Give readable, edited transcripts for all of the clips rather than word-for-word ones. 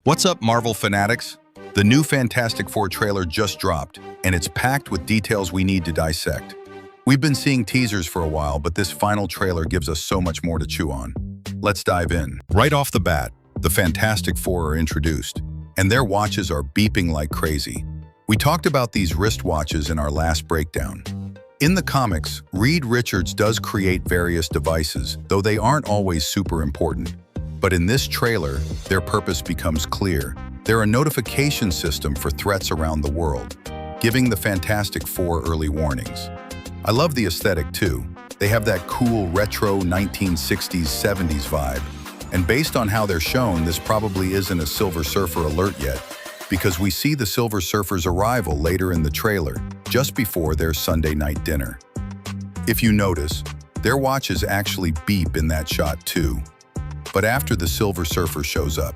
What's up, Marvel fanatics? The new Fantastic Four trailer just dropped, and it's packed with details we need to dissect. We've been seeing teasers for a while, but this final trailer gives us so much more to chew on. Let's dive in. Right off the bat, the Fantastic Four are introduced, and their watches are beeping like crazy. We talked about these wristwatches in our last breakdown. In the comics, Reed Richards does create various devices, though they aren't always super important. But in this trailer, their purpose becomes clear. They're a notification system for threats around the world, giving the Fantastic Four early warnings. I love the aesthetic too. They have that cool retro 1960s, 70s vibe. And based on how they're shown, this probably isn't a Silver Surfer alert yet, because we see the Silver Surfer's arrival later in the trailer, just before their Sunday night dinner. If you notice, their watches actually beep in that shot too, but after the Silver Surfer shows up.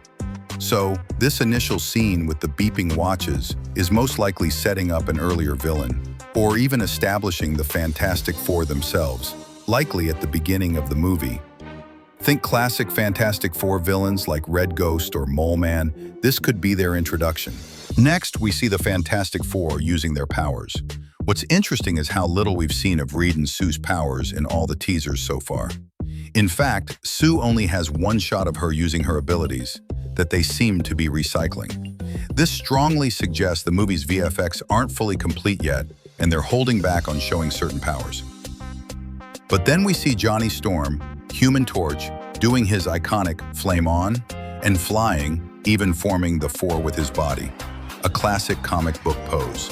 So, this initial scene with the beeping watches is most likely setting up an earlier villain, or even establishing the Fantastic Four themselves, likely at the beginning of the movie. Think classic Fantastic Four villains like Red Ghost or Mole Man. This could be their introduction. Next, we see the Fantastic Four using their powers. What's interesting is how little we've seen of Reed and Sue's powers in all the teasers so far. In fact, Sue only has one shot of her using her abilities that they seem to be recycling. This strongly suggests the movie's VFX aren't fully complete yet, and they're holding back on showing certain powers. But then we see Johnny Storm, Human Torch, doing his iconic flame on and flying, even forming the four with his body, a classic comic book pose.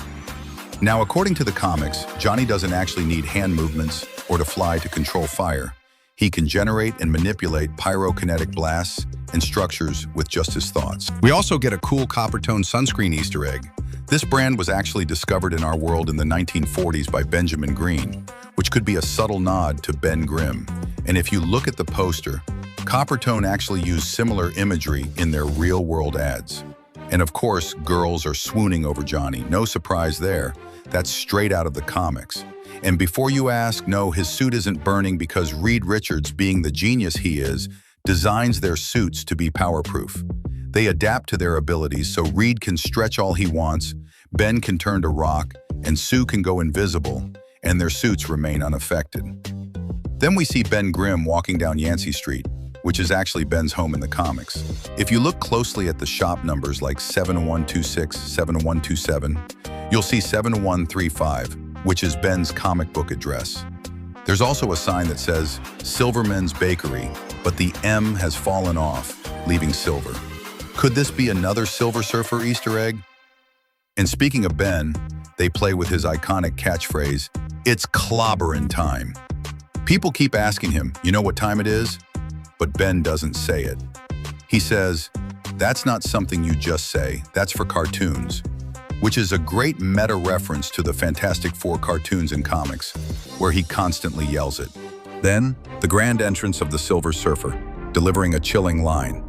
Now, according to the comics, Johnny doesn't actually need hand movements or to fly to control fire. He can generate and manipulate pyrokinetic blasts and structures with just his thoughts. We also get a cool Coppertone sunscreen Easter egg. This brand was actually discovered in our world in the 1940s by Benjamin Green, which could be a subtle nod to Ben Grimm. And if you look at the poster, Coppertone actually used similar imagery in their real-world ads. And of course, girls are swooning over Johnny. No surprise there. That's straight out of the comics. And before you ask, no, his suit isn't burning because Reed Richards, being the genius he is, designs their suits to be powerproof. They adapt to their abilities, so Reed can stretch all he wants, Ben can turn to rock, and Sue can go invisible, and their suits remain unaffected. Then we see Ben Grimm walking down Yancey Street, which is actually Ben's home in the comics. If you look closely at the shop numbers like 7126, 7127, you'll see 7135, which is Ben's comic book address. There's also a sign that says Silverman's Bakery, but the M has fallen off, leaving silver. Could this be another Silver Surfer Easter egg? And speaking of Ben, they play with his iconic catchphrase, "It's clobberin' time." People keep asking him, you know what time it is? But Ben doesn't say it. He says, "That's not something you just say, that's for cartoons," which is a great meta reference to the Fantastic Four cartoons and comics, where he constantly yells it. Then, the grand entrance of the Silver Surfer, delivering a chilling line.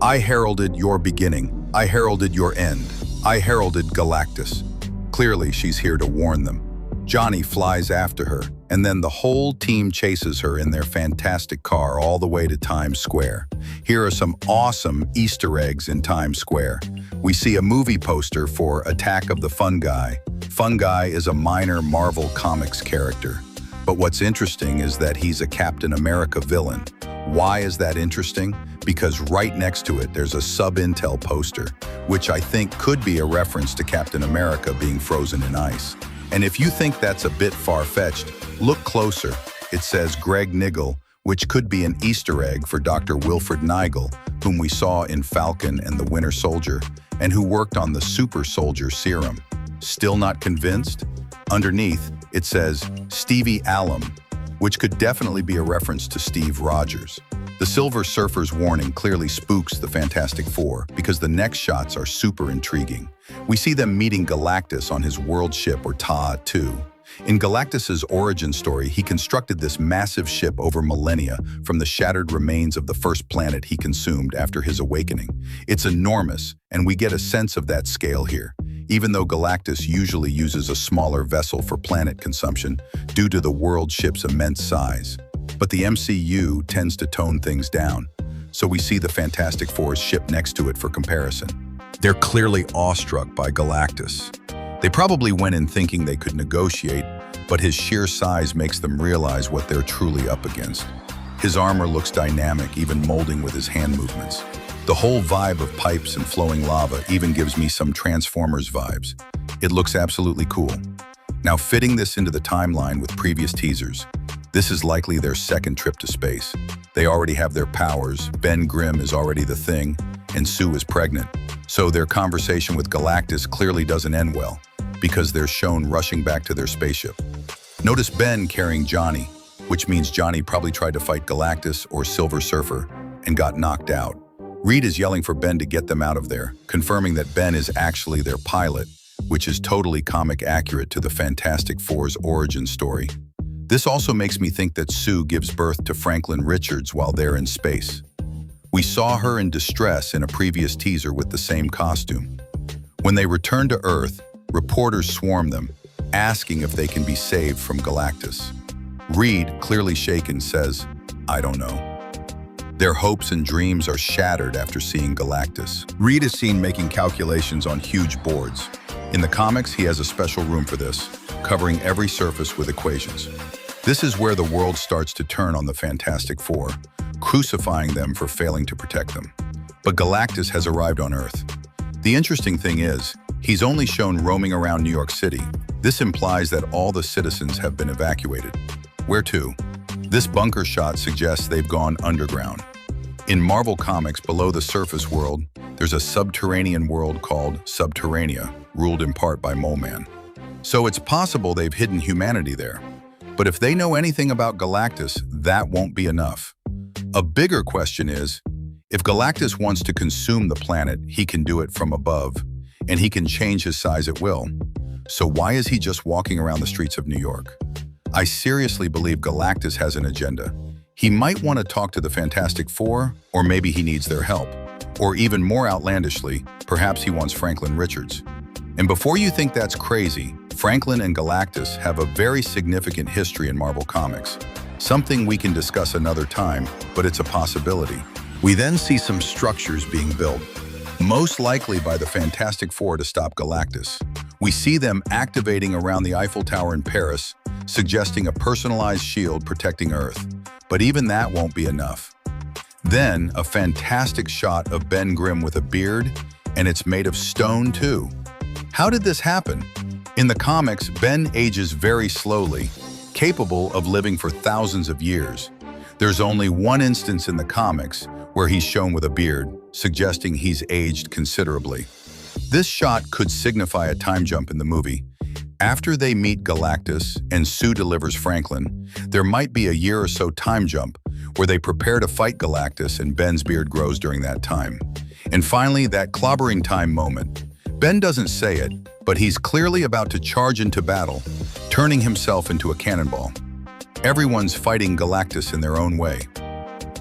"I heralded your beginning. I heralded your end. I heralded Galactus." Clearly, she's here to warn them. Johnny flies after her, and then the whole team chases her in their fantastic car all the way to Times Square. Here are some awesome Easter eggs in Times Square. We see a movie poster for Attack of the Fungi. Fungi is a minor Marvel Comics character. But what's interesting is that he's a Captain America villain. Why is that interesting? Because right next to it, there's a sub-intel poster, which I think could be a reference to Captain America being frozen in ice. And if you think that's a bit far-fetched, look closer. It says Greg Niggle, which could be an Easter egg for Dr. Wilfred Nigel, whom we saw in Falcon and the Winter Soldier, and who worked on the Super Soldier Serum. Still not convinced? Underneath, it says Stevie Alum, which could definitely be a reference to Steve Rogers. The Silver Surfer's warning clearly spooks the Fantastic Four because the next shots are super intriguing. We see them meeting Galactus on his world ship, or Ta-2. In Galactus's origin story, he constructed this massive ship over millennia from the shattered remains of the first planet he consumed after his awakening. It's enormous, and we get a sense of that scale here, even though Galactus usually uses a smaller vessel for planet consumption due to the world ship's immense size. But the MCU tends to tone things down. so we see the Fantastic Four's ship next to it for comparison. They're clearly awestruck by Galactus. They probably went in thinking they could negotiate, but his sheer size makes them realize what they're truly up against. His armor looks dynamic, even molding with his hand movements. The whole vibe of pipes and flowing lava even gives me some Transformers vibes. It looks absolutely cool. Now, fitting this into the timeline with previous teasers, this is likely their second trip to space. They already have their powers, Ben Grimm is already the Thing, and Sue is pregnant. So their conversation with Galactus clearly doesn't end well, because they're shown rushing back to their spaceship. Notice Ben carrying Johnny, which means Johnny probably tried to fight Galactus or Silver Surfer and got knocked out. Reed is yelling for Ben to get them out of there, confirming that Ben is actually their pilot, which is totally comic accurate to the Fantastic Four's origin story. This also makes me think that Sue gives birth to Franklin Richards while they're in space. We saw her in distress in a previous teaser with the same costume. When they return to Earth, reporters swarm them, asking if they can be saved from Galactus. Reed, clearly shaken, says, "I don't know." Their hopes and dreams are shattered after seeing Galactus. Reed is seen making calculations on huge boards. In the comics, he has a special room for this, covering every surface with equations. This is where the world starts to turn on the Fantastic Four, crucifying them for failing to protect them. But Galactus has arrived on Earth. The interesting thing is, he's only shown roaming around New York City. This implies that all the citizens have been evacuated. Where to? This bunker shot suggests they've gone underground. In Marvel Comics, below the surface world, there's a subterranean world called Subterranea, ruled in part by Mole Man. So it's possible they've hidden humanity there. But if they know anything about Galactus, that won't be enough. A bigger question is, if Galactus wants to consume the planet, he can do it from above, and he can change his size at will. So why is he just walking around the streets of New York? I seriously believe Galactus has an agenda. He might want to talk to the Fantastic Four, or maybe he needs their help. Or even more outlandishly, perhaps he wants Franklin Richards. And before you think that's crazy, Franklin and Galactus have a very significant history in Marvel Comics. Something we can discuss another time, but it's a possibility. We then see some structures being built, most likely by the Fantastic Four to stop Galactus. We see them activating around the Eiffel Tower in Paris, suggesting a personalized shield protecting Earth. But even that won't be enough. Then, a fantastic shot of Ben Grimm with a beard, and it's made of stone too. How did this happen? In the comics, Ben ages very slowly, capable of living for thousands of years. There's only one instance in the comics where he's shown with a beard, suggesting he's aged considerably. This shot could signify a time jump in the movie. After they meet Galactus and Sue delivers Franklin, there might be a year or so time jump where they prepare to fight Galactus and Ben's beard grows during that time. And finally, that clobbering time moment. Ben doesn't say it, but he's clearly about to charge into battle, turning himself into a cannonball. Everyone's fighting Galactus in their own way.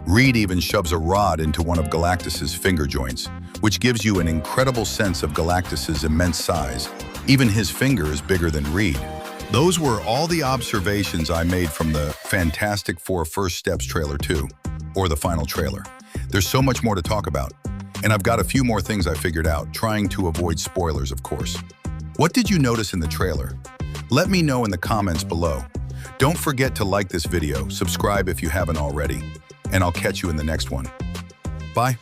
Reed even shoves a rod into one of Galactus's finger joints, which gives you an incredible sense of Galactus's immense size. Even his finger is bigger than Reed. Those were all the observations I made from the Fantastic Four First Steps trailer 2, or the final trailer. There's so much more to talk about, and I've got a few more things I figured out, trying to avoid spoilers, of course. What did you notice in the trailer? Let me know in the comments below. Don't forget to like this video, subscribe if you haven't already, and I'll catch you in the next one. Bye.